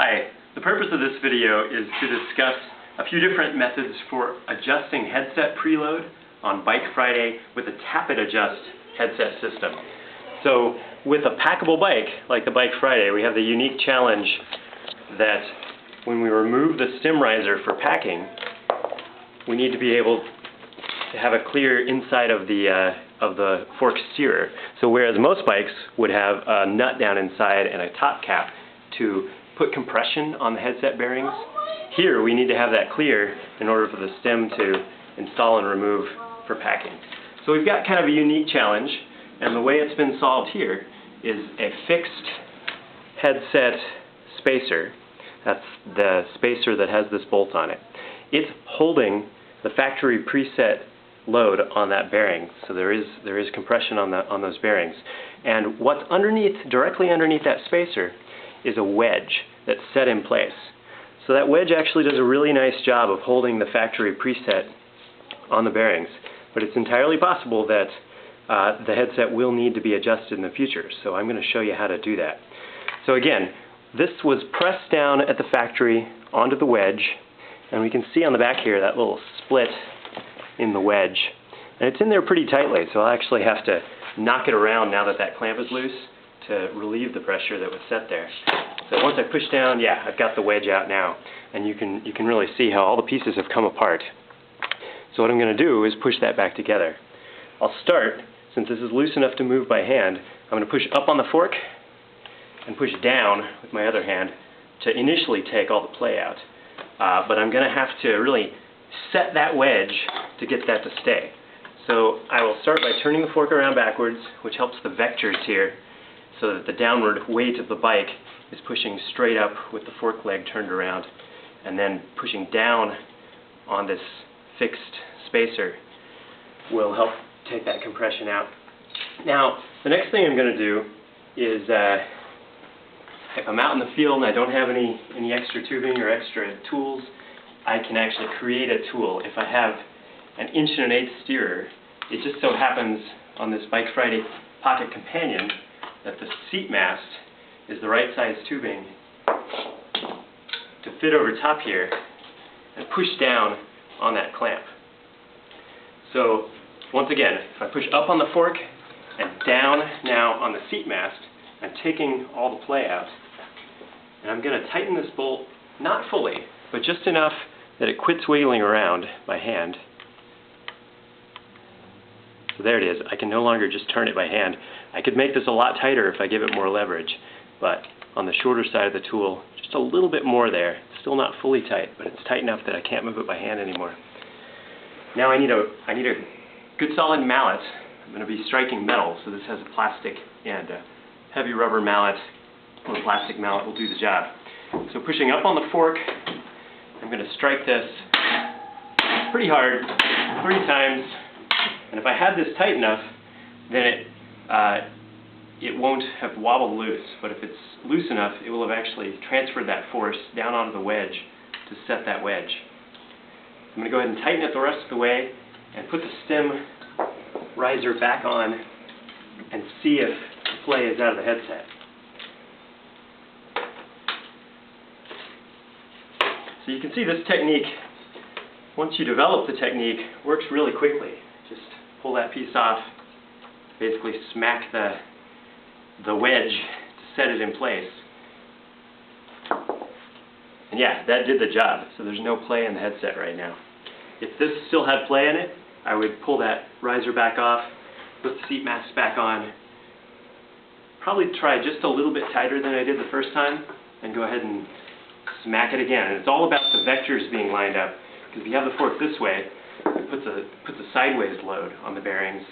Hi, the purpose of this video is to discuss a few different methods for adjusting headset preload on Bike Friday with a Tap It Adjust headset system. So with a packable bike like the Bike Friday, we have the unique challenge that when we remove the stem riser for packing, we need to be able to have a clear inside of the fork steerer. So whereas most bikes would have a nut down inside and a top cap to put compression on the headset bearings, here we need to have that clear in order for the stem to install and remove for packing. So we've got kind of a unique challenge, and the way it's been solved here is a fixed headset spacer. That's the spacer that has this bolt on it. It's holding the factory preset load on that bearing, so there is compression on those bearings. And what's directly underneath that spacer is a wedge that's set in place. So that wedge actually does a really nice job of holding the factory preset on the bearings, but it's entirely possible that the headset will need to be adjusted in the future, so I'm going to show you how to do that. So again, this was pressed down at the factory onto the wedge, and we can see on the back here that little split in the wedge, and it's in there pretty tightly, so I'll actually have to knock it around now that that clamp is loose to relieve the pressure that was set there. So once I push down, yeah, I've got the wedge out now, and you can really see how all the pieces have come apart. So what I'm going to do is push that back together. I'll start, since this is loose enough to move by hand, I'm going to push up on the fork and push down with my other hand to initially take all the play out. But I'm going to have to really set that wedge to get that to stay. So I will start by turning the fork around backwards, which helps the vectors here, so that the downward weight of the bike is pushing straight up with the fork leg turned around, and then pushing down on this fixed spacer will help take that compression out. Now, the next thing I'm going to do is, if I'm out in the field and I don't have any extra tubing or extra tools, I can actually create a tool. If I have an 1 1/8" steerer, it just so happens on this Bike Friday Pocket Companion that the seat mast is the right size tubing to fit over top here and push down on that clamp. So once again, if I push up on the fork and down now on the seat mast, I'm taking all the play out, and I'm going to tighten this bolt, not fully, but just enough that it quits wiggling around by hand. So there it is. I can no longer just turn it by hand. I could make this a lot tighter if I give it more leverage, but on the shorter side of the tool, just a little bit more there. It's still not fully tight, but it's tight enough that I can't move it by hand anymore. Now I need a good solid mallet. I'm going to be striking metal, so this has a plastic and a heavy rubber mallet, or a plastic mallet will do the job. So pushing up on the fork, I'm going to strike this pretty hard, 3 times, and if I had this tight enough, then it won't have wobbled loose, but if it's loose enough, it will have actually transferred that force down onto the wedge to set that wedge. I'm going to go ahead and tighten it the rest of the way and put the stem riser back on and see if the play is out of the headset. So you can see this technique, once you develop the technique, works really quickly. Just pull that piece off, basically smack the wedge to set it in place. And yeah, that did the job, so there's no play in the headset right now. If this still had play in it, I would pull that riser back off, put the seat mast back on, probably try just a little bit tighter than I did the first time, and go ahead and smack it again. And it's all about the vectors being lined up, because if you have the fork this way, it puts a sideways load on the bearings.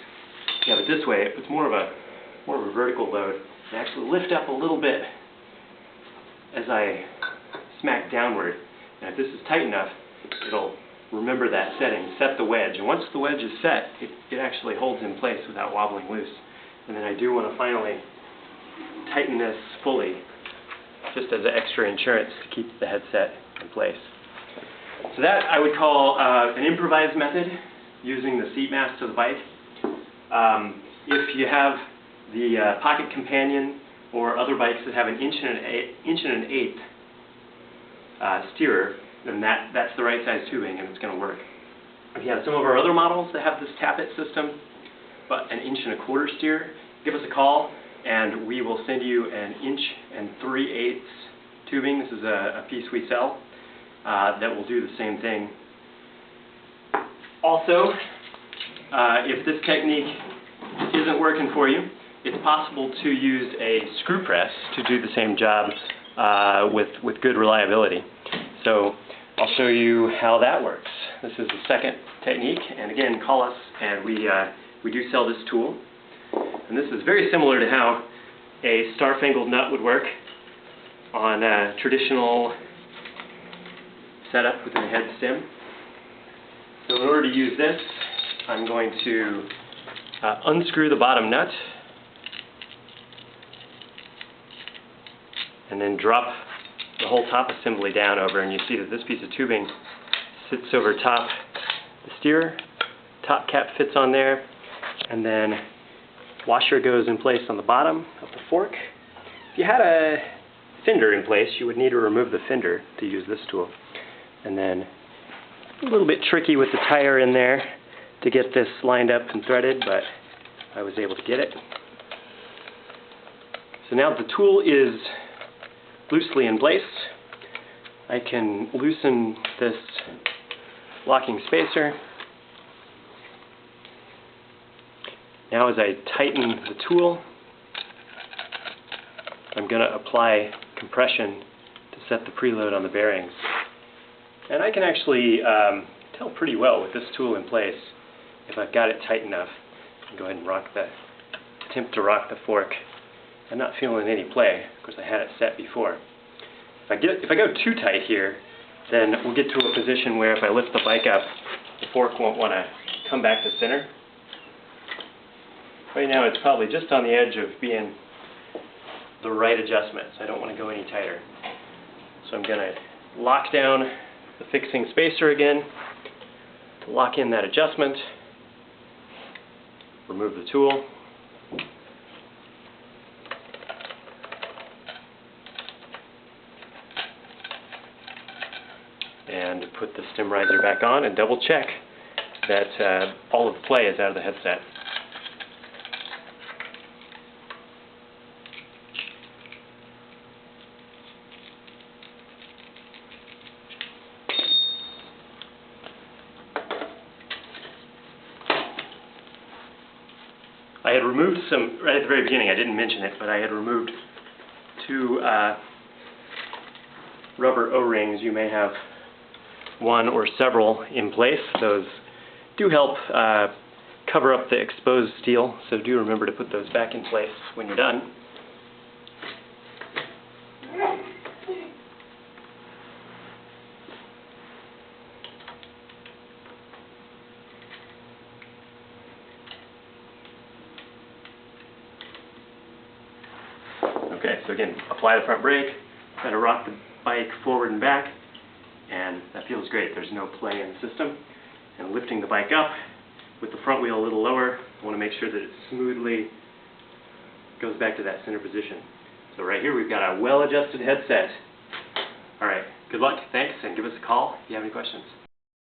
If you have it this way, it puts more of a vertical load, and actually lift up a little bit as I smack downward. And if this is tight enough, it'll remember that setting, set the wedge. And once the wedge is set, it actually holds in place without wobbling loose. And then I do want to finally tighten this fully, just as an extra insurance to keep the headset in place. So that I would call an improvised method, using the seat mast of the bike. If you have the Pocket Companion or other bikes that have an 1 1/8" steerer, then that's the right size tubing and it's going to work. If you have some of our other models that have this tappet system, but 1 1/4 inch steer, give us a call and we will send you 1 3/8 inch tubing. This is a piece we sell that will do the same thing. Also, if this technique isn't working for you, it's possible to use a screw press to do the same job with good reliability. So I'll show you how that works. This is the second technique, and again, call us, and we do sell this tool. And this is very similar to how a star-fangled nut would work on a traditional setup within a head stem. So in order to use this, I'm going to unscrew the bottom nut and then drop the whole top assembly down over, and you see that this piece of tubing sits over top the steer, top cap fits on there, and then washer goes in place on the bottom of the fork. If you had a fender in place, you would need to remove the fender to use this tool. And then a little bit tricky with the tire in there to get this lined up and threaded, but I was able to get it. So now the tool is loosely in place, I can loosen this locking spacer. Now as I tighten the tool, I'm going to apply compression to set the preload on the bearings. And I can actually tell pretty well with this tool in place if I've got it tight enough. I'll go ahead and attempt to rock the fork. I'm not feeling any play. Of course, I had it set before. If I go too tight here, then we'll get to a position where if I lift the bike up, the fork won't want to come back to center. Right now, it's probably just on the edge of being the right adjustment, so I don't want to go any tighter. So I'm going to lock down the fixing spacer again to lock in that adjustment, remove the tool, and put the stem riser back on and double check that all of the play is out of the headset. I had removed some, right at the very beginning, I didn't mention it, but I had removed 2 rubber O-rings. You may have one or several in place. Those do help cover up the exposed steel, so do remember to put those back in place when you're done. Okay, so again, apply the front brake, try to rock the bike forward and back, and that feels great. There's no play in the system. And lifting the bike up with the front wheel a little lower, I want to make sure that it smoothly goes back to that center position. So right here we've got a well-adjusted headset. Alright, good luck, thanks, and give us a call if you have any questions.